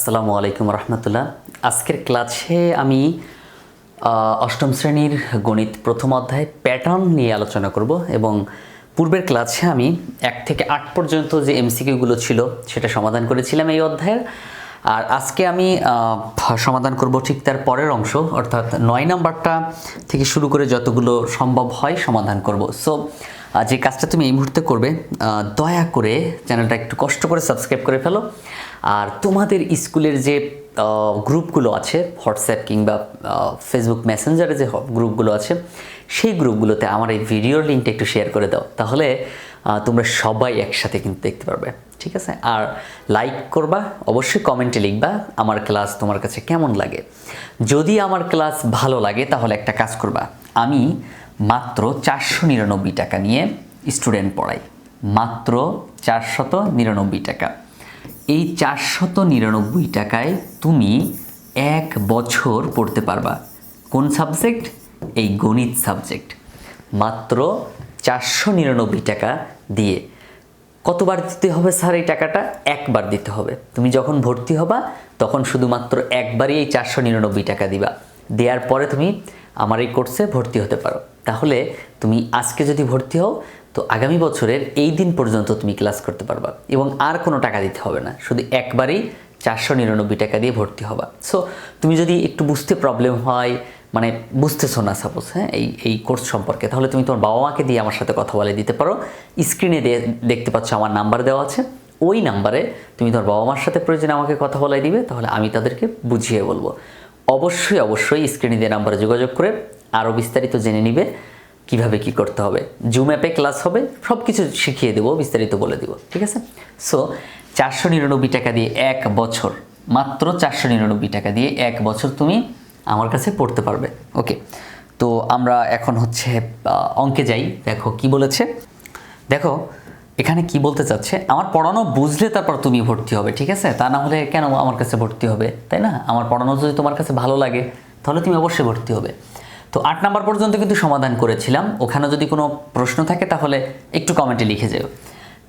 আসসালামু আলাইকুম রহমতুল্লাহ। আজকের ক্লাসে আমি অষ্টম শ্রেণীর গণিত প্রথম অধ্যায় প্যাটার্ন নিয়ে আলোচনা করব এবং পূর্বের ক্লাসে আমি 1 থেকে 8 পর্যন্ত যে এমসিকিউগুলো ছিল সেটা সমাধান করেছিলাম এই অধ্যায়ের। আর আজকে আমি সমাধান করব ঠিক তার পরের অংশ, অর্থাৎ 9 নাম্বারটা থেকে শুরু করে যতগুলো সম্ভব হয় সমাধান করব। সো যে কাজটা তুমি এই মুহূর্তে করবে, দয়া করে চ্যানেলটা একটু কষ্ট করে সাবস্ক্রাইব করে ফেলো। আর তোমাদের স্কুলের যে গ্রুপগুলো আছে, হোয়াটসঅ্যাপ কিংবা ফেসবুক মেসেঞ্জারে যে গ্রুপগুলো আছে, সেই গ্রুপগুলোতে আমার এই ভিডিওর লিঙ্কটা একটু শেয়ার করে দাও, তাহলে তোমরা সবাই একসাথে কিন্তু দেখতে পারবে, ঠিক আছে? আর লাইক করবা, অবশ্যই কমেন্টে লিখবা আমার ক্লাস তোমার কাছে কেমন লাগে। যদি আমার ক্লাস ভালো লাগে তাহলে একটা কাজ করবা, আমি মাত্র 499 টাকা নিয়ে স্টুডেন্ট পড়াই, মাত্র 499 টাকা। এই 499 টাকায় তুমি 1 বছর পড়তে পারবা। কোন সাবজেক্ট? এই গণিত সাবজেক্ট। মাত্র 499 টাকা দিয়ে। কতবার দিতে হবে স্যার এই টাকাটা? একবার দিতে হবে। তুমি যখন ভর্তি হবা তখন শুধুমাত্র একবারই এই 499 টাকা দিবা। দেওয়ার পরে তুমি আমার এই কোর্সে ভর্তি হতে পারো। তাহলে তুমি আজকে যদি ভর্তি হও তো আগামী বছরের এই দিন পর্যন্ত তুমি ক্লাস করতে পারবা এবং আর কোনো টাকা দিতে হবে না, শুধু একবারই 499 টাকা দিয়ে ভর্তি হবা। সো তুমি যদি একটু বুঝতে প্রবলেম হয়, মানে বুঝতেছো না সাপোজ, হ্যাঁ, এই কোর্স সম্পর্কে, তাহলে তুমি তোমার বাবা মাকে দিয়ে আমার সাথে কথা বলে দিতে পারো। স্ক্রিনে দেখতে পাচ্ছ আমার নাম্বার দেওয়া আছে, ওই নাম্বারে তুমি তোমার বাবা মার সাথে প্রয়োজনে আমাকে কথা বলে দিবে, তাহলে আমি তাদেরকে বুঝিয়ে বলবো। অবশ্যই স্ক্রিনে দিয়ে নাম্বারে যোগাযোগ করে আরও বিস্তারিত জেনে নিবে কিভাবে কি করতে হবে। জুম অ্যাপে ক্লাস হবে, সব কিছু শিখিয়ে দেবো, বিস্তারিত বলে দেবো, ঠিক আছে? সো 499 টাকা দিয়ে 1 বছর, মাত্র 499 টাকা দিয়ে 1 বছর তুমি আমার কাছে পড়তে পারবে। ওকে, তো আমরা এখন হচ্ছে অঙ্কে যাই। দেখো কি বলেছে, দেখো এখানে কি বলতে চাচ্ছে, আমার পড়ানো বুঝলে তারপর তুমি ভর্তি হবে, ঠিক আছে? তা না হলে কেন আমার কাছে ভর্তি হবে, তাই না? আমার পড়ানো যদি তোমার কাছে ভালো লাগে তাহলে তুমি অবশ্যই ভর্তি হবে। তো 8 নাম্বার পর্যন্ত কিন্তু সমাধান করেছিলাম। ওখানে যদি কোনো প্রশ্ন থাকে তাহলে একটু কমেন্টে লিখে যাও।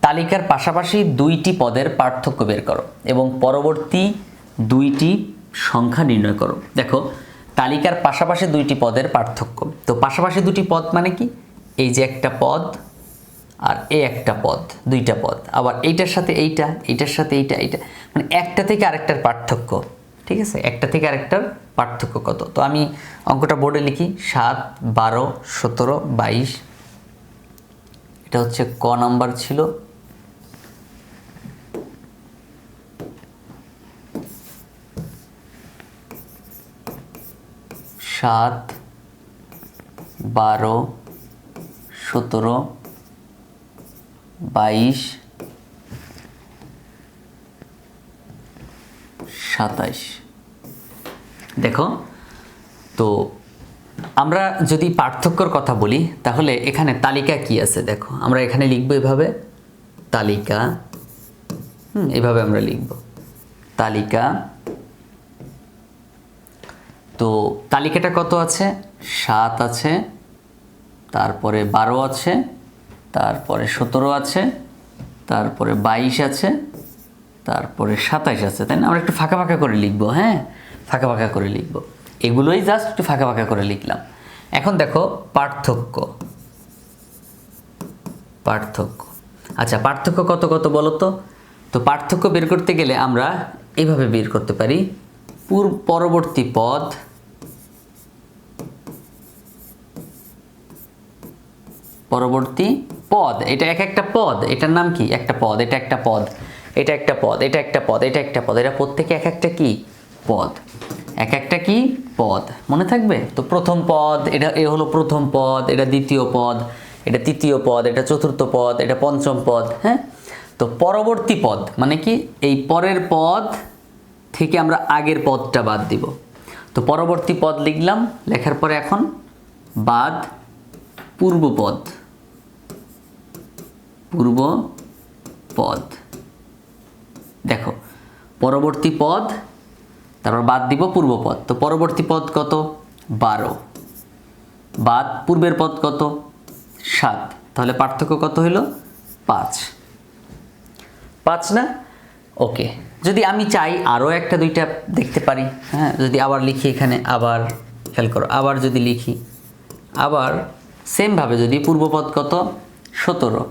তালিকার পাশাপাশি 2টি পদের পার্থক্য বের করো এবং পরবর্তী 2টি সংখ্যা নির্ণয় করো। দেখো তালিকার পাশাপাশি 2টি পদের পার্থক্য, তো পাশাপাশি 2টি পদ মানে কি? এই যে একটা পদ আর এই একটা পদ, 2টা পদ, আবার এইটার সাথে এইটা, এইটার সাথে এইটা, এইটা, মানে একটা থেকে আরেকটার পার্থক্য, ঠিক আছে? একটা থেকে আরেকটার পার্থক্য কত? তো আমি অঙ্কটা বোর্ডে লিখি, 7, 12, 17, 22। এটা হচ্ছে ক নাম্বার ছিল। সাত, 12, 17, 22, 27। দেখো, তো আমরা যদি পার্থক্যর কথা বলি তাহলে এখানে তালিকা কি আছে, দেখো আমরা এখানে লিখবো এভাবে, তালিকা, এভাবে আমরা লিখব তালিকা। তো তালিকাটা কত আছে? 7 আছে, তারপরে 12 আছে, তারপরে 17 আছে, তারপরে 22 আছে, তারপরে 27 আছে, তাই না? আমরা একটু ফাঁকা ফাঁকা করে লিখবো, হ্যাঁ, ফাঁকা ফাঁকা করে লিখবো, এগুলোই জাস্ট একটু ফাঁকা ফাঁকা করে লিখলাম। এখন দেখো পার্থক্য, পার্থক্য, আচ্ছা পার্থক্য কত কত বলো তো? তো পার্থক্য বের করতে গেলে আমরা এইভাবে বের করতে পারি, পরবর্তী পদ পরবর্তী পদ, এটা একটা পদ, এটার নাম কি? একটা পদ, এটা একটা পদ, এটা একটা পদ, এটা একটা পদ, এটা একটা পদ, এটা প্রত্যেকে একটা কি পদ, একটা কি পদ, মনে থাকবে? তো প্রথম পদ, এটা এ হলো প্রথম পদ, এটা দ্বিতীয় পদ, এটা তৃতীয় পদ, এটা চতুর্থ পদ, এটা পঞ্চম পদ, হ্যাঁ? তো পরবর্তী পদ মানে কি? এই পরের পদ থেকে আমরা আগের পদটা বাদ দিব। তো পরবর্তী পদ লিখলাম, লেখার পরে এখন বাদ পূর্ব পদ, পূর্ব পদ। দেখো পরবর্তী পদ, তারপর বাদ দিব পূর্ব পদ। তো পরবর্তী পদ কত? 12, বাদ পূর্বের পদ কত? 7, তাহলে পার্থক্য কত হলো? 5 না? ওকে, যদি আমি চাই আরও একটা দুইটা দেখতে পারি, হ্যাঁ, যদি আবার লিখি এখানে, আবার খেয়াল করো, আবার যদি লিখি, আবার সেমভাবে যদি পূর্বপদ কত 17,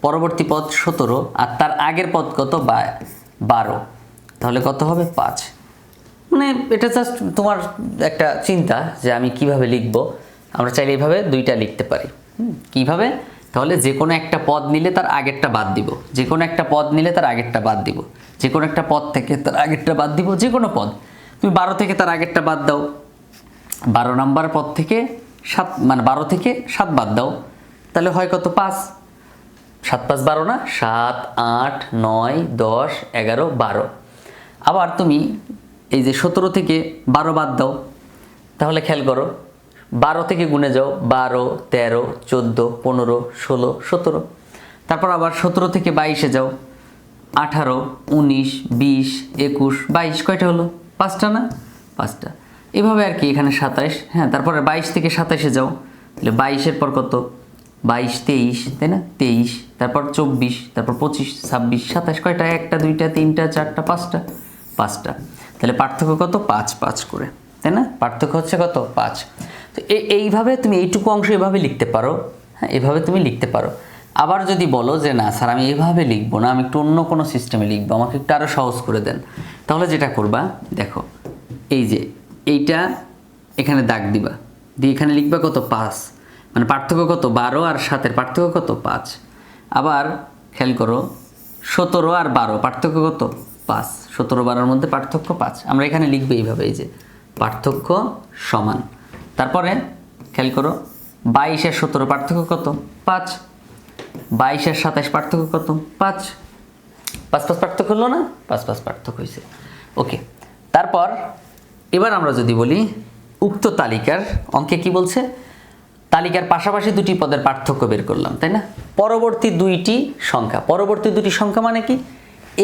পরবর্তী পদ 17 আর তার আগের পদ কত 12, তাহলে কত হবে 5। মানে এটা জাস্ট তোমার একটা চিন্তা যে আমি কিভাবে লিখব। আমরা চাইলে এইভাবে দুইটা লিখতে পারি। কিভাবে? তাহলে যে কোনো একটা পদ নিলে তার আগেরটা বাদ দিব, যে কোনো একটা পদ নিলে তার আগেরটা বাদ দিব, যে কোনো একটা পদ থেকে তার আগেরটা বাদ দিব, যে কোনো পদ। তুমি 12 থেকে তার আগেরটা বাদ দাও, 12 নাম্বার পদ থেকে 7, মানে 12 থেকে 7 বাদ দাও, তাহলে হয় কত 5। 7 5 12 না, 7 8 9 10 11 12। আবার তুমি এই যে 17 থেকে 12 বাদ দাও, তাহলে খেয়াল করো 12 থেকে গুণে যাও, 12 13 14 15 16 17। তারপর আবার 17 থেকে 22-এ যাও, 18 19 20 21 22, কয়টা হলো? 5টা না, 5টা। এভাবে আর কি, এখানে 27, হ্যাঁ। তারপরে 22 থেকে 27-এ যাও, তাহলে 22-এর পর কত? 22 23, তাই না, 23, তারপর 24, তারপর 25 26 27, কয়টা? 1টা 2টা 3টা 4টা 5টা, 5টা। তাহলে পার্থক্য কত? 5 5 করে, তাই না? পার্থক্য হচ্ছে কত? 5। তো এইভাবে তুমি এইটুকু অংশ এভাবে লিখতে পারো, হ্যাঁ, এভাবে তুমি লিখতে পারো। আবার যদি বলো যে না স্যার আমি এইভাবে লিখবো না, আমি একটু অন্য কোনো সিস্টেমে লিখবো, আমাকে একটু আরও সহজ করে দেন, তাহলে যেটা করবা দেখো, এই যে এইটা এখানে দাগ দিবা, দিয়ে এখানে লিখবা কত? 5। মানে পার্থক্য কত? 12 আর 7-এর পার্থক্য কত? 5। আবার খেয়াল করো 17 আর 12 পার্থক্য কত? 5। 17 12-এর মধ্যে পার্থক্য 5। আমরা এখানে লিখবো এইভাবে, এই যে পার্থক্য সমান। তারপরে খেয়াল করো 22 আর 17 পার্থক্য কত? 5। 22 আর 27 পার্থক্য কত? 5। 5 5 পার্থক্য হলো না? 5 5 পার্থক্য হয়েছে। ওকে, তারপর এবার আমরা যদি বলি উক্ত তালিকার অঙ্কে কি বলছে? তালিকার পাশাপাশি দুটি পদের পার্থক্য বের করলাম, তাই না? পরবর্তী দুইটি সংখ্যা, পরবর্তী দুটি সংখ্যা মানে কি?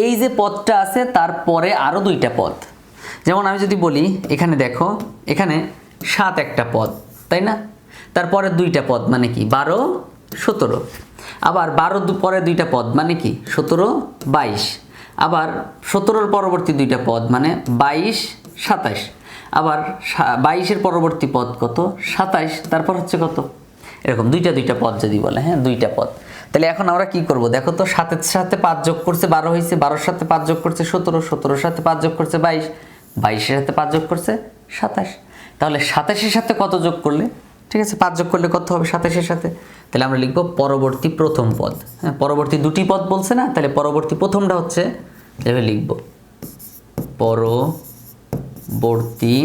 এই যে পদটা আছে তারপরে আরও দুইটা পদ। যেমন আমি যদি বলি এখানে দেখো, এখানে 7 একটা পদ, তাই না? তারপরে দুইটা পদ মানে কি? 12 17। আবার 12 পরে দুইটা পদ মানে কি? 17 22। আবার 17-র পরবর্তী দুইটা পদ মানে 22 27। আবার 22-এর পরবর্তী পদ কত? 27। তারপর হচ্ছে কত? এরকম দুইটা দুইটা পদ যদি বলে, হ্যাঁ, দুইটা পদ। তাহলে এখন আমরা কি করব? দেখো তো, 7-এর সাথে 5 যোগ করছে 12 হয়েছে, 12-এর সাথে 5 যোগ করছে 17, 17-এর সাথে 5 যোগ করছে 22, 22-এর সাথে 5 যোগ করছে 27। তাহলে 27-এর সাথে কত যোগ করলে? ঠিক আছে, 5 যোগ করলে কত হবে 27-এর সাথে? তাহলে আমরা লিখব পরবর্তী প্রথম পদ। হ্যাঁ, পরবর্তী দুটি পদ বলছে না, তাহলে পরবর্তী প্রথমটা হচ্ছে, এভাবে লিখব পরবর্তী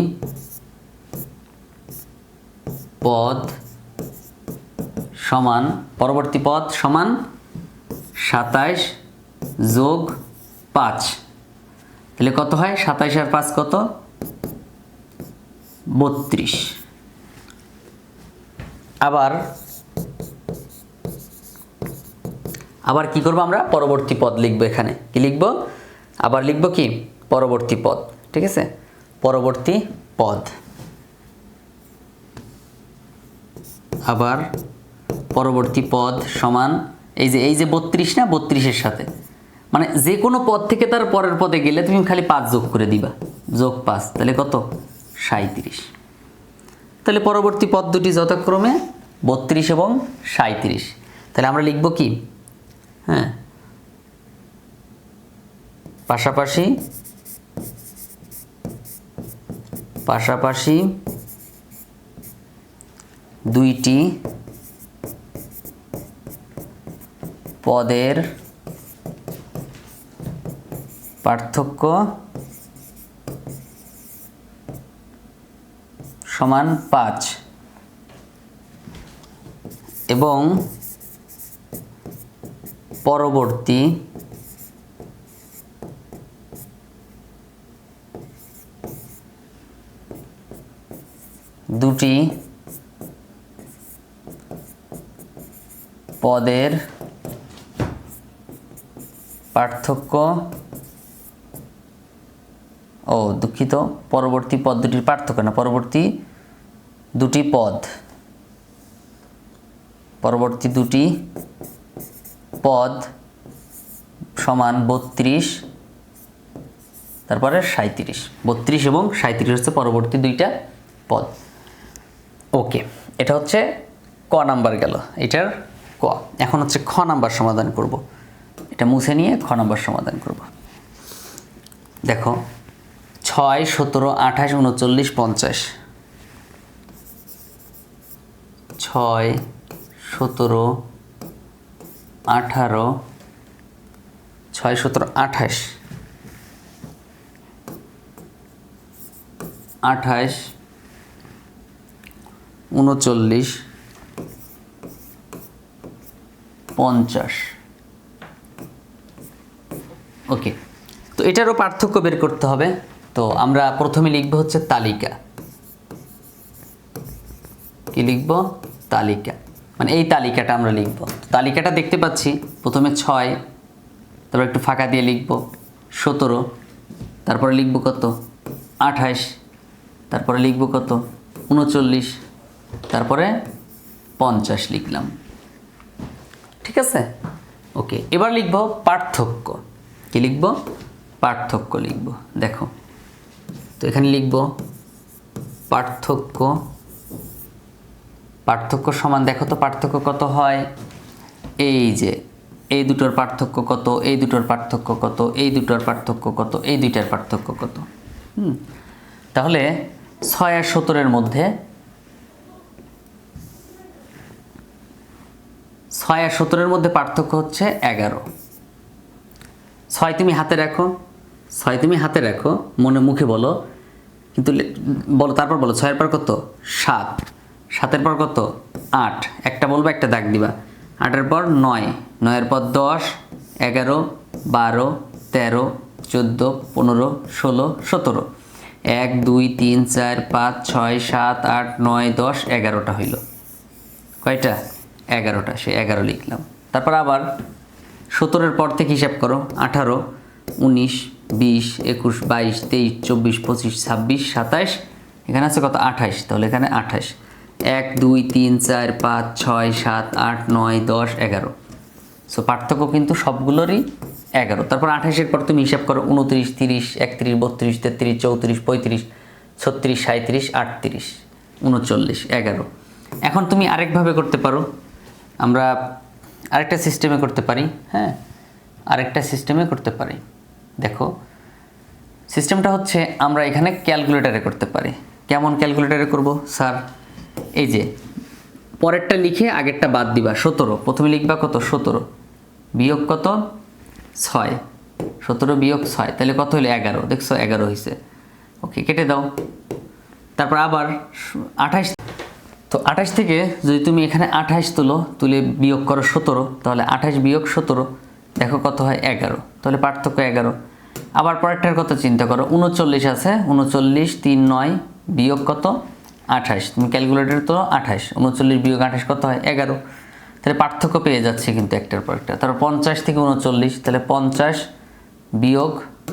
পদ সমান, পরবর্তী পদ সমান 27 যোগ 5। তাহলে কত হয়? 27 আর 5 কত? 32। আবার কি করব আমরা? পরবর্তী পদ লিখব। এখানে কি লিখব? আবার লিখব কি? পরবর্তী পদ। ঠিক আছে, পরবর্তী পদ। আবার পরবর্তী পদ সমান এই যে 32 না, 32-এর সাথে, মানে যে কোনো পদ থেকে তার পরের পদে গেলে তুমি খালি 5 যোগ করে দিবা, যোগ 5, তাহলে কত? 37। তাহলে পরবর্তী পদ দুটি যথাক্রমে 32 এবং 37। তাহলে আমরা লিখব কি? হ্যাঁ, পাশাপাশি পাশাপাশি দুইটি পদের পার্থক্য সমান 5 এবং পরবর্তী দুটি পদের পার্থক্য, দুঃখিত, পরবর্তী পদ দুটির পার্থক্য না, পরবর্তী দুটি পদ, পরবর্তী দুটি পদ সমান 32 তারপরে 37, 32 এবং 37 হচ্ছে পরবর্তী দুইটা পদ। ওকে, এটা হচ্ছে ক নাম্বার গেল, এটার ক। এখন হচ্ছে খ নাম্বার সমাধান করব। এটা মুছে নিয়ে খ নাম্বার সমাধান করব। দেখো 6, 17, 28, 39, 50। 6, 17, 18, 6, 17, 28, 28, 39, 50। ওকে, তো এটারও পার্থক্য বের করতে হবে। তো আমরা প্রথমে লিখব হচ্ছে তালিকা। কি লিখব? তালিকা, মানে এই তালিকাটা আমরা লিখব। তালিকাটা দেখতে পাচ্ছি প্রথমে 6, তারপর একটু ফাঁকা দিয়ে লিখব 17, তারপরে লিখব কত 28, তারপরে লিখব কত 39, তারপরে 50 লিখলাম। ঠিক আছে? ওকে, এবার লিখব পার্থক্য। কি লিখব? পার্থক্য লিখব। দেখো, তো এখানে লিখব পার্থক্য। পার্থক্য সমান, দেখো তো পার্থক্য কত হয়। এই যে এই দুটোর পার্থক্য কত, এই দুটোর পার্থক্য কত, এই দুটোর পার্থক্য কত, এই দুইটার পার্থক্য কত। তাহলে 6 আর 17-এর মধ্যে 6 আর 17-এর মধ্যে পার্থক্য হচ্ছে 11। 6 তুমি হাতে রাখো, 6 তুমি হাতে রাখো, মনে মুখে বলো, কিন্তু বলো, তারপর বলো 6-এর পর কত 7, 7-এর পর কত 8, একটা বলবো একটা দাগ দিবা। 8-এর পর 9, 9-এর পর 10, 11, 12, 13, 14, 15, 16, 17। 1, 2, 3, 4, 5, 6, 7, 8, 9, 10, 11টা হইল। কয়টা? 11টা। সে 11 লিখলাম। তারপর আবার 17-এর পর থেকে হিসাব করো। 18, 19, 20, 21, 22, 23, 24, 25, 26, 27, এখানে আছে কত 28, তাহলে এখানে 28। 1, 2, 3, 4, 5, 6, 7, 8, 9, 10, 11। সো পার্থক্য কিন্তু সবগুলোরই 11। তারপর 28-এর পর তুমি হিসাব করো 29, 30, 31, 32, 33, 34, 35, 36, 37, 38, 39, 11। এখন তুমি আরেকভাবে করতে পারো, আমরা আরেকটা সিস্টেমে করতে পারি। হ্যাঁ, আরেকটা সিস্টেমে করতে পারি। দেখো, সিস্টেমটা হচ্ছে আমরা এখানে ক্যালকুলেটারে করতে পারি। কেমন ক্যালকুলেটারে করব স্যার? এই যে পরেরটা লিখে আগেরটা বাদ দিবা। 17 প্রথমে লিখবা কত 17 বিয়োগ কত 6, 17 বিয়োগ 6, তাহলে কত হলো 11। দেখছো 11 হয়েছে। ওকে, কেটে দাও। তারপর আবার 28, তো 28 থেকে যদি তুমি এখানে 28 তুলে বিয়োগ করো 17, তাহলে 28 বিয়োগ 17 দেখো কত হয় 11, তাহলে পার্থক্য 11। আবার পরেরটার কথা চিন্তা করো, 39 আছে, 39, 3, 9 বিয়োগ কত 28, তুমি ক্যালকুলেটরে তো 28, 39 বিয়োগ 28 কত হয় 11, তাহলে পার্থক্য পেয়ে যাচ্ছে কিন্তু একটার পর একটা। তারপর 50 থেকে 39, তাহলে 50 বিয়োগ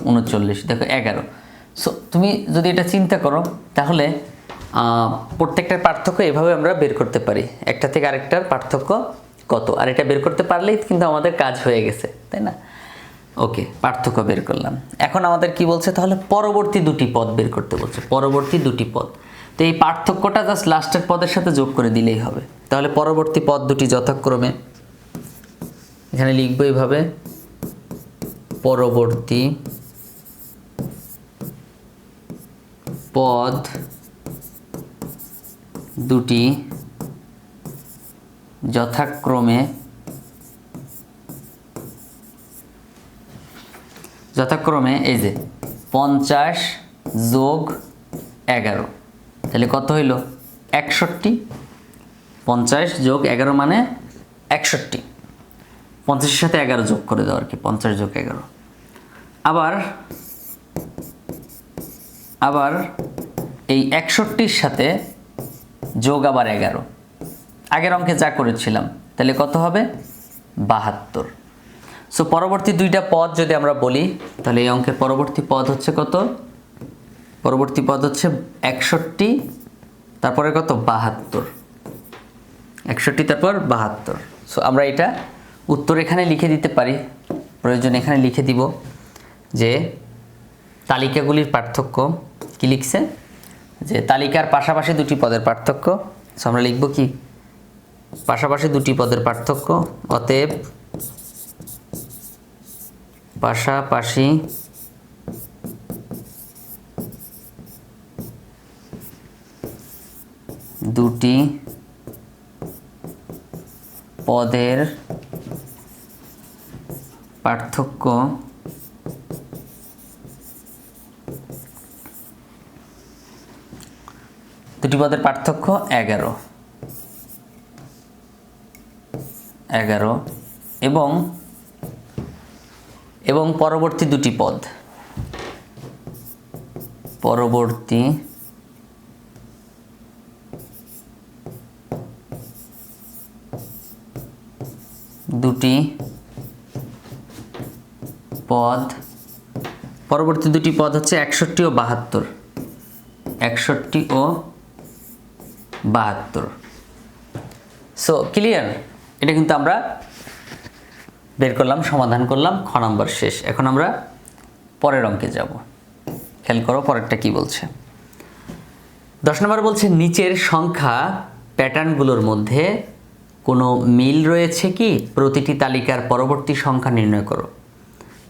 39 দেখো 11। সো তুমি যদি এটা চিন্তা করো তাহলে প্রত্যেকটার পার্থক্য এভাবে আমরা বের করতে পারি, একটা থেকে আরেকটার পার্থক্য কত, আর এটা বের করতে পারলেই কিন্তু আমাদের কাজ হয়ে গেছে, তাই না? ওকে, পার্থক্য বের করলাম। এখন আমাদের কি বলছে? তাহলে পরবর্তী দুটি পদ বের করতে বলছে, পরবর্তী দুটি পদ। তো এই পার্থক্যটা জাস্ট লাস্টের পদের সাথে যোগ করে দিলেই হবে। তাহলে পরবর্তী পদ দুটি যথাক্রমে এখানে লিখবো এইভাবে, পরবর্তী পদ দুটি যথাক্রমে এই যে 50 যোগ 11, তাহলে কত হইল 61। 50 যোগ 11 মানে 61, 50-এর সাথে 11 যোগ করে দাও আর কি, 50 যোগ 11। আবার এই 61-র সাথে যোগ আবার 11, আগের অঙ্কে যা করেছিলাম, তাহলে কত হবে 72। সো পরবর্তী দুইটা পদ যদি আমরা বলি, তাহলে এই অঙ্কের পরবর্তী পদ হচ্ছে কত? পরবর্তী পদ হচ্ছে 61, তারপরে কত 72, 61 তারপর 72। সো আমরা এটা উত্তর এখানে লিখে দিতে পারি, প্রয়োজন এখানে লিখে দিব যে তালিকাগুলির পার্থক্য কি লিখছে, যে তালিকার পাশাপাশি দুটি পদের পার্থক্য। আমরা লিখব কি, পাশাপাশি দুটি পদের পার্থক্য। অতএব পাশাপাশি দুটি পদের পার্থক্য দুটি পদের পার্থক্য 11 এবং পরবর্তী দুটি পদ, পরবর্তী দুটি পদ, পরবর্তী দুটি পদ হচ্ছে 61 ও 72, 61 ও 72। সো ক্লিয়ার, এটা কিন্তু আমরা বের করলাম, সমাধান করলাম, খ নম্বর শেষ। এখন আমরা পরের অঙ্কে যাব। খেয়াল করো পরেরটা কি বলছে। 10 নম্বর বলছে নিচের সংখ্যা প্যাটার্নগুলোর মধ্যে কোনো মিল রয়েছে কি, প্রতিটি তালিকার পরবর্তী সংখ্যা নির্ণয় করো।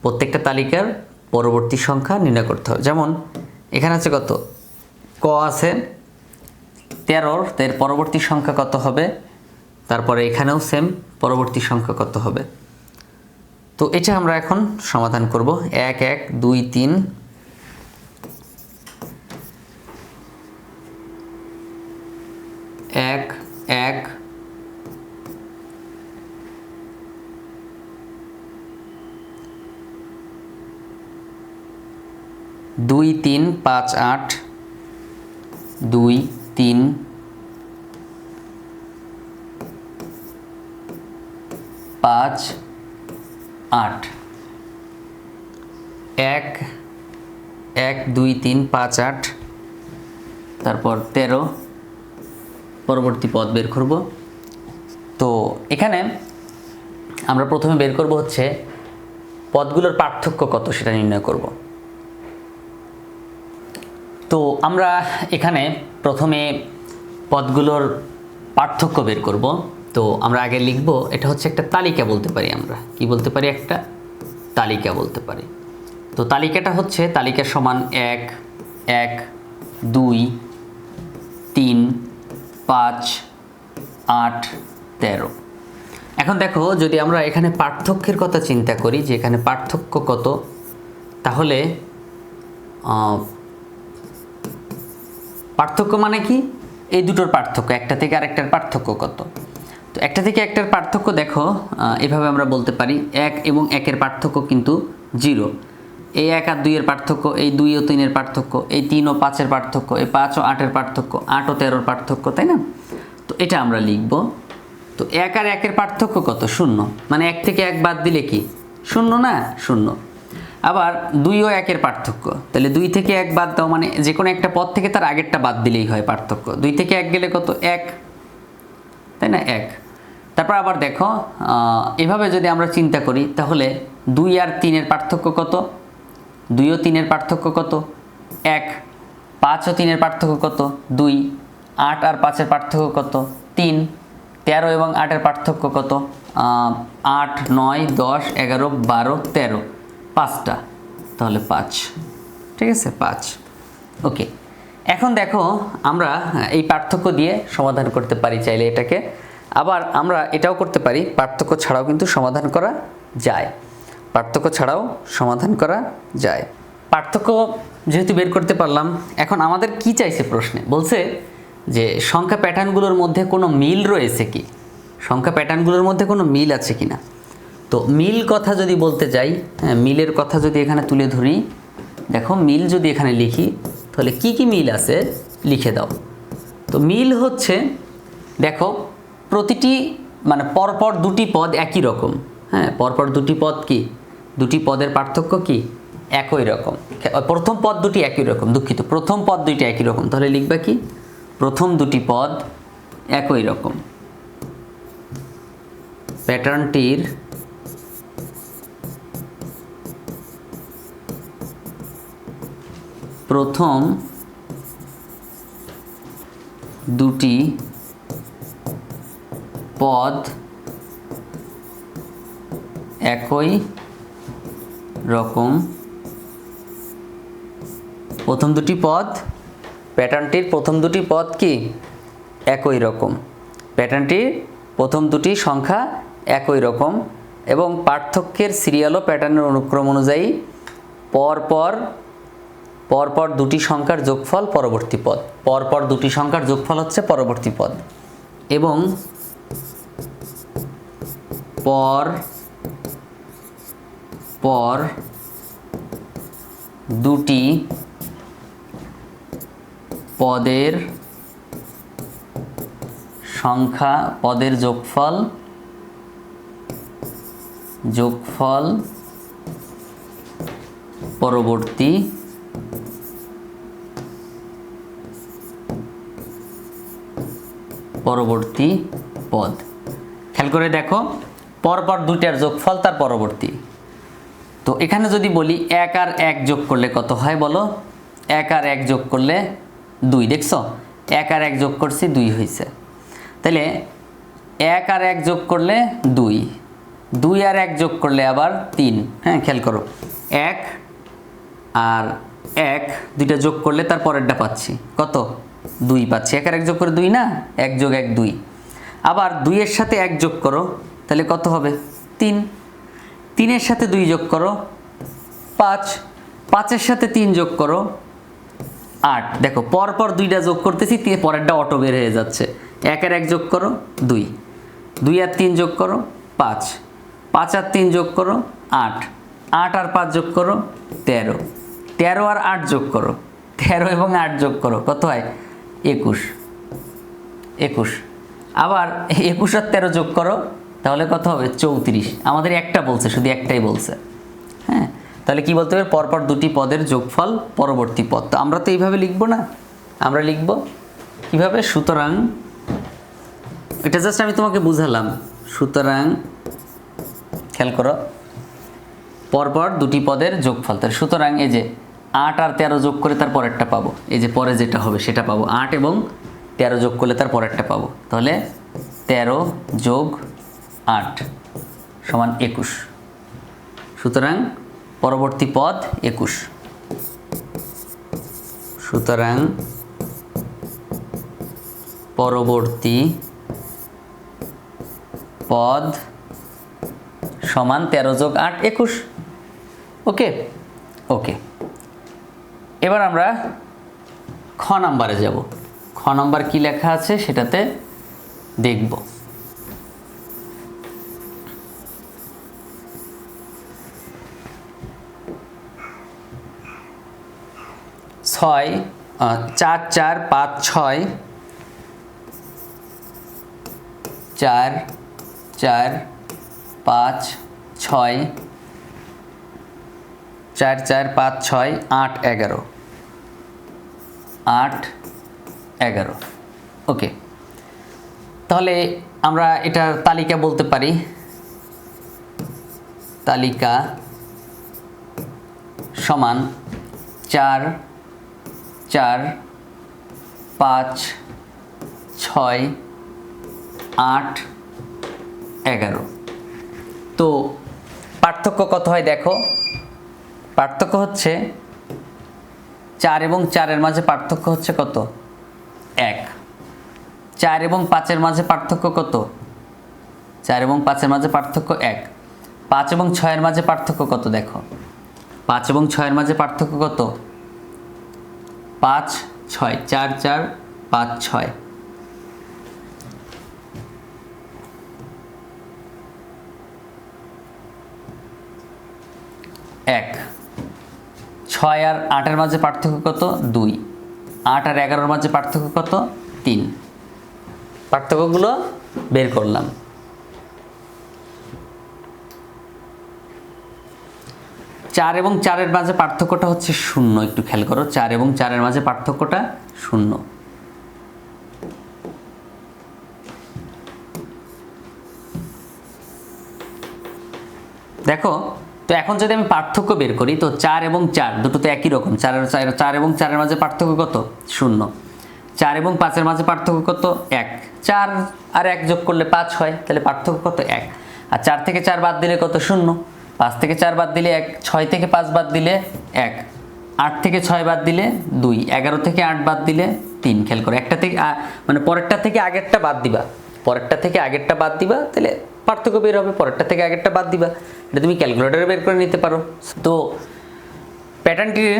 প্রত্যেকটা তালিকার পরবর্তী সংখ্যা নির্ণয় করতে হবে। যেমন এখানে আছে কত, ক আছে 13, এর পরবর্তী সংখ্যা কত হবে, তারপরে এখানেও সেম পরবর্তী সংখ্যা কত হবে। তো এটা আমরা এখন সমাধান করব। 1 1 2 3 1 1 2 3 5 8 2 3 5 8 1 1 2 3 5 8, তারপর 13 পরবর্তী পদ বের করব। তো এখানে আমরা প্রথমে বের করব হচ্ছে পদগুলোর পার্থক্য কত সেটা নির্ণয় করব। তো আমরা এখানে প্রথমে পদগুলোর পার্থক্য বের করব। তো আমরা আগে লিখব, এটা হচ্ছে একটা তালিকা বলতে পারি, আমরা কি বলতে পারি, একটা তালিকা বলতে পারি। তো তালিকাটা হচ্ছে তালিকা সমান 1 1 2 3 5 8 13। এখন দেখো যদি আমরা এখানে পার্থক্যের কথা চিন্তা করি যে এখানে পার্থক্য কত, তাহলে পার্থক্য মানে কি, এই দুটোর পার্থক্য, একটা থেকে আরেকটার পার্থক্য কত। তো একটা থেকে একটার পার্থক্য দেখো এভাবে আমরা বলতে পারি 1 এবং 1 এর পার্থক্য কিন্তু 0, এই 1 আর 2 এর পার্থক্য, এই 2 ও 3 এর পার্থক্য, এই 3 ও 5 এর পার্থক্য, এই 5 ও 8 এর পার্থক্য, 8 ও 13 এর পার্থক্য, তাই না। তো এটা আমরা লিখব। তো 1 আর 1 এর পার্থক্য কত, 0, মানে 1 থেকে 1 বাদ দিলে কি 0 না, 0। আবার 2 ও 1 এর পার্থক্য, তাহলে 2 থেকে 1 বাদ দাও, মানে যে কোনো একটা পদ থেকে তার আগেরটা বাদ দিলেই হয় পার্থক্য। 2 থেকে 1 গেলে কত, 1, তাই না, 1। তারপর আবার দেখো এভাবে যদি আমরা চিন্তা করি তাহলে 2 আর 3 এর পার্থক্য কত, 2 ও 3 এর পার্থক্য কত, 1। 5 ও 3 এর পার্থক্য কত, 2। 8 আর 5 এর পার্থক্য কত, 3। 13 এবং 8 এর পার্থক্য কত, 8 9 10 11 12 13, 5টা, তাহলে 5, ঠিক আছে, 5। ওকে, এখন দেখো আমরা এই পার্থক্য দিয়ে সমাধান করতে পারি চাইলে এটাকে। আবার আমরা এটাও করতে পারি, পার্থক্য ছাড়াও কিন্তু সমাধান করা যায়, পার্থক্য ছাড়াও সমাধান করা যায়। পার্থক্য যেহেতু বের করতে পারলাম, এখন আমাদের কি চাইছে প্রশ্নে, বলছে যে সংখ্যা প্যাটার্নগুলোর মধ্যে কোনো মিল রয়েছে কি, সংখ্যা প্যাটার্নগুলোর মধ্যে কোনো মিল আছে কি না। তো মিল কথা যদি বলতে যাই, হ্যাঁ, মিলের কথা যদি এখানে তুলে ধরি, দেখো মিল যদি এখানে লিখি তাহলে কি কি মিল আছে লিখে দাও। তো মিল হচ্ছে দেখো প্রতিটি মানে পরপর দুটি পদ একই রকম, হ্যাঁ, পরপর দুটি পদ কি, দুটি পদের পার্থক্য কি একই রকম। প্রথম পদ দুটি একই রকম, দুঃখিত, প্রথম পদ দুইটি একই রকম, তাহলে লিখবা কি, প্রথম দুটি পদ একই রকম। প্যাটার্নটির প্রথম দুটি পদ একই রকম, প্রথম দুটি পদ, প্যাটার্নটির প্রথম দুটি পদ কি একই রকম, প্যাটার্নটির প্রথম দুটি সংখ্যা একই রকম এবং পার্থক্যের সিরিয়াল ও প্যাটার্নের অনুক্রম অনুযায়ী পরপর দুটি সংখ্যার যোগফল পরবর্তী পদ, পরপর দুটি সংখ্যার যোগফল হচ্ছে পরবর্তী পদ এবং পর দুটি পদের সংখ্যা পদের যোগফল পরবর্তী পদ। খেয়াল করে দেখো, পরপর দুইটার যোগফল তার পরবর্তী। তো এখানে যদি বলি 1 আর 1 যোগ করলে কত হয় বলো? 1 আর 1 যোগ করলে 2, দেখছো 1 আর 1 যোগ করছি 2 হয়েছে। তাহলে 1 আর 1 যোগ করলে 2, 2 আর 1 যোগ করলে আবার 3। হ্যাঁ, খেয়াল করো 1 আর 1 দুইটা যোগ করলে তার পরেরটা পাচ্ছি কত? 2 পাচ্ছি। 1 আর 1 যোগ করে 2 না, 1 যোগ 1 2। আবার 2 এর সাথে 1 যোগ করো, তাহলে কত হবে? 3। 3 এর সাথে 2 যোগ করো 5, 5 এর সাথে 3 যোগ করো 8। দেখো পরপর দুইটা যোগ করতেছি, পরেরটা অটো বের হয়ে যাচ্ছে। 1 আর 1 যোগ করো 2, 2 আর 3 যোগ করো 5, 5 আর 3 যোগ করো 8, 8 আর 5 যোগ করো 13, 13 আর 8 যোগ করো, 13 এবং 8 যোগ করো, কত হয়? 21। আবার 21 আর 13 যোগ করো, তাহলে কত হবে? 34। আমাদের একটা বলছে, শুধু একটাই বলছে। হ্যাঁ, তাহলে কি বলতে হবে? পরপর দুটি পদের যোগফল পরবর্তী পদ। তো আমরা তো এইভাবে লিখব না, আমরা লিখব কিভাবে? সুতরাং এটা জাস্ট আমি তোমাকে বুঝালাম। সুতরাং খেয়াল করো, পরপর দুটি পদের যোগফল। তাহলে সুতরাং এই যে 8 আর 13 যোগ করে তার পরেরটা পাবো, এই যে পরে যেটা হবে সেটা পাবো। 8 এবং 13 যোগ করলে তার পরেরটা পাবো, তাহলে 13 যোগ 8 সমান 21। সুতরাং পরবর্তী পদ 21। সুতরাং পরবর্তী পদ সমান 13 যোগ 8 21। ওকে ওকে, এবার আমরা খ নাম্বারে যাব। খ নাম্বার কি লেখা আছে সেটাতে দেখব। 4 4 5 6, 4 4 5 6, 4 4 5 6 8 11, 8 11। ওকে, তাহলে আমরা এটার তালিকা বলতে পারি। তালিকা সমান 4 4 5 6 8 11। তো পার্থক্য কত হয় দেখো? পার্থক্য হচ্ছে 4 এবং 4 এর মাঝে পার্থক্য হচ্ছে কত? 1। 4 এবং 5 এর মাঝে পার্থক্য কত? 4 এবং 5 এর মাঝে পার্থক্য 1। 5 এবং 6 এর মাঝে পার্থক্য কত দেখো? 5 এবং 6 এর মাঝে পার্থক্য কত? 5 6, 4 4 5 6। এক। 6 আর 8 এর মাঝে পার্থক্য কত? 2। 8 আর 11 এর মাঝে পার্থক্য কত? 3। পার্থক্যগুলো বের করলাম। 4 এবং 4 এর মাঝে পার্থক্যটা হচ্ছে 0। একটু খেয়াল করো, 4 এবং 4 এর মাঝে পার্থক্যটা 0। দেখো তো এখন যদি আমি পার্থক্য বের করি, তো 4 এবং 4 দুটো তো একই রকম। 4 এবং 4-এর মাঝে পার্থক্য কত? 0। 4 এবং 5-এর মাঝে পার্থক্য কত? 1। 4 আর 1 যোগ করলে 5 হয়, তাহলে পার্থক্য কত? 1। আর 4 থেকে 4 বাদ দিলে কত? 0। 5 থেকে 4 বাদ দিলে 1, 6 থেকে 5 বাদ দিলে 1, 8 থেকে 6 বাদ দিলে 2, 11 থেকে 8 বাদ দিলে 3। খেয়াল করো, একটা থেকে মানে পরেরটা থেকে আগেরটা বাদ দিবা, পরেরটা থেকে আগেরটা বাদ দিবা, তাহলে পার্থক্য বের হবে। পরেরটা থেকে আগেরটা বাদ দিবা, এটা তুমি ক্যালকুলেটরে বের করে নিতে পারো। তো প্যাটার্নটির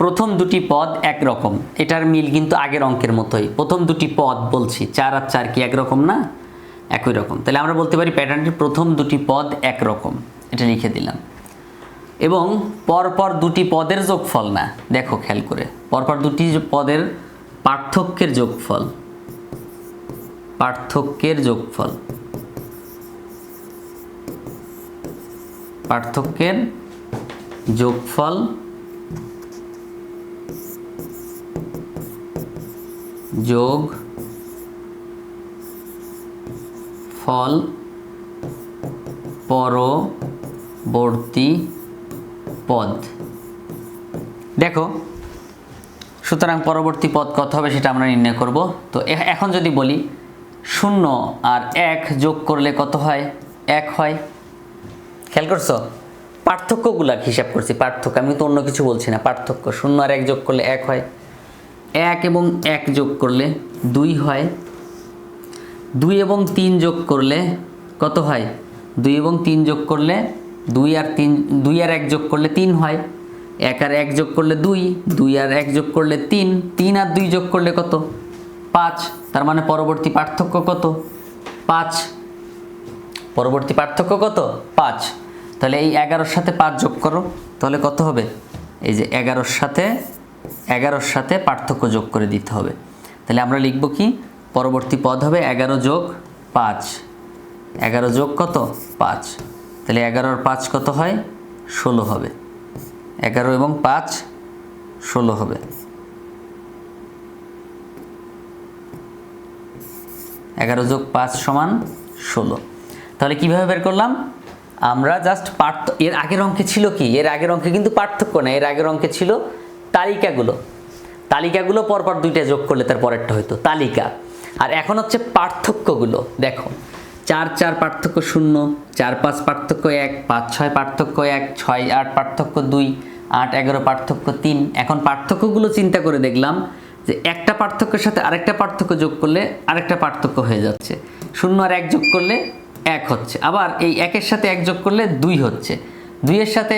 প্রথম দুটি পদ একরকম, এটার মিল কিন্তু আগের অঙ্কের মতোই। প্রথম দুটি পদ বলছি, 4 আর 4 কি একরকম না? একই রকম। তাহলে আমরা বলতে পারি প্যাটার্নটির প্রথম দুটি পদ একরকম, এটা লিখে দিলাম। এবং পরপর দুটি পদের যোগফল না, দেখো খেয়াল করে, পরপর দুটি পদের পার্থক্যের যোগফল, পার্থক্যের যোগফল, পার্থক্যের যোগফল যোগ ফল পরবর্তী পদ। দেখো, সুতরাং পরবর্তী পদ কত হবে সেটা আমরা নির্ণয় করব। তো এখন যদি বলি 0 আর 1 যোগ করলে কত হয়? 1 হয়। খেয়াল করছো? পার্থক্যগুলা হিসাব করছি, পার্থক্য, আমি তো অন্য কিছু বলছি না, পার্থক্য। 0 আর 1 যোগ করলে 1 হয়, 1 এবং 1 যোগ করলে 2 হয়, 2 এবং 3 যোগ করলে কত হয়? 2 এবং 3 যোগ করলে 2 আর 1 যোগ করলে 3 হয়, 1 আর 1 যোগ করলে 2, 2 আর 1 যোগ করলে 3, 3 আর 2 যোগ করলে কত? 5। তার মানে পরবর্তী পার্থক্য কত? 5। পরবর্তী পার্থক্য কত? 5। তাহলে এই 11-র সাথে 5 যোগ করো, তাহলে কত হবে? এই যে 11-র সাথে পার্থক্য যোগ করে দিতে হবে। তাহলে আমরা লিখব কি? পরবর্তী পদ হবে 11 যোগ 5। 11 যোগ কত? 5। তাহলে 11 আর 5 কত হয়? 16 হবে। 11 এবং 5 16 হবে। 11 যোগ 5 সমান 16। তাহলে কিভাবে বের করলাম আমরা? জাস্ট এর আগের অঙ্কে ছিল কি? এর আগের অঙ্কে কিন্তু পার্থক্য না, এর আগের অঙ্কে ছিল তালিকাগুলো পরপর দুইটা যোগ করলে তার পরেরটা হয়তো তালিকা। আর এখন হচ্ছে পার্থক্যগুলো। দেখো, 4 4 পার্থক্য 0, 4 5 পার্থক্য 1, 5 6 পার্থক্য 1, 6 8 পার্থক্য 2, 8 11 পার্থক্য 3। এখন পার্থক্যগুলো চিন্তা করে দেখলাম যে একটা পার্থক্যের সাথে আরেকটা পার্থক্য যোগ করলে আরেকটা পার্থক্য হয়ে যাচ্ছে। 0 আর 1 যোগ করলে 1 হচ্ছে, আবার এই 1-এর সাথে 1 যোগ করলে 2 হচ্ছে, 2-এর সাথে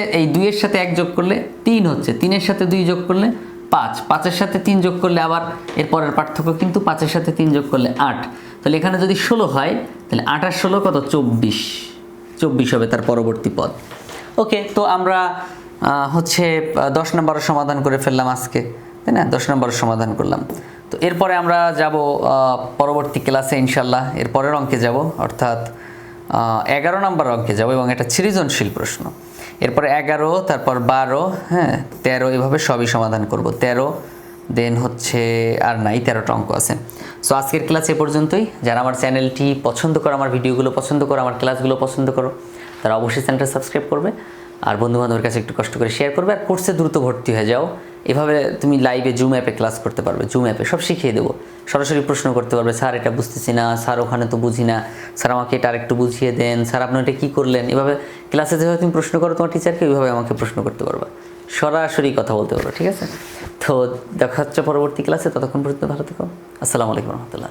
1 যোগ করলে 3 হচ্ছে, 3-এর সাথে 2 যোগ করলে 5, 5-এর সাথে 3 যোগ করলে আবার এর পরের পার্থক্য কিন্তু 5-এর সাথে 3 যোগ করলে 8। তাহলে এখানে যদি 16 হয়, তাহলে 8 আর 16 কত? 24 হবে তার পরবর্তী পদ। ওকে, তো আমরা হচ্ছে 10 নম্বরের সমাধান করে ফেললাম আজকে, তাই না? 10 নম্বরের সমাধান করলাম। তো এরপরে আমরা যাব পরবর্তী ক্লাসে ইনশাল্লাহ, এর পরের অঙ্কে যাব, অর্থাৎ 11 নম্বর অঙ্কে যাব, এবং এটা সৃজনশীল প্রশ্ন। এরপরে 11, তারপর 12, হ্যাঁ 13, এভাবে সবই সমাধান করব। 13 দেন হচ্ছে আর নাই, 13টা অঙ্ক আছে। সো আজকের ক্লাস এ পর্যন্তই। যারা আমার চ্যানেলটি পছন্দ করো, আমার ভিডিওগুলো পছন্দ করো, আমার ক্লাসগুলো পছন্দ করো, তারা অবশ্যই চ্যানেলটা সাবস্ক্রাইব করবে, আর বন্ধুবান্ধবের কাছে একটু কষ্ট করে শেয়ার করবে, আর কোর্সে দ্রুত ভর্তি হয়ে যাও। এভাবে তুমি লাইভে জুম অ্যাপে ক্লাস করতে পারবে, জুম অ্যাপে সব শিখিয়ে দেবো। সরাসরি প্রশ্ন করতে পারবে, স্যার এটা বুঝতেছি না, স্যার ওখানে তো বুঝি না, স্যার আমাকে এটা আরেকটু বুঝিয়ে দেন, স্যার আপনি এটা কী করলেন। এভাবে ক্লাসে যেভাবে তুমি প্রশ্ন করো তোমার টিচারকে, ওইভাবে আমাকে প্রশ্ন করতে পারবে, সরাসরি কথা বলতে পারবে। ঠিক আছে? তো দেখা হচ্ছে পরবর্তী ক্লাসে, ততক্ষণ পর্যন্ত ভালো থেকো। আসসালামু আলাইকুম রহমতুল্লাহ।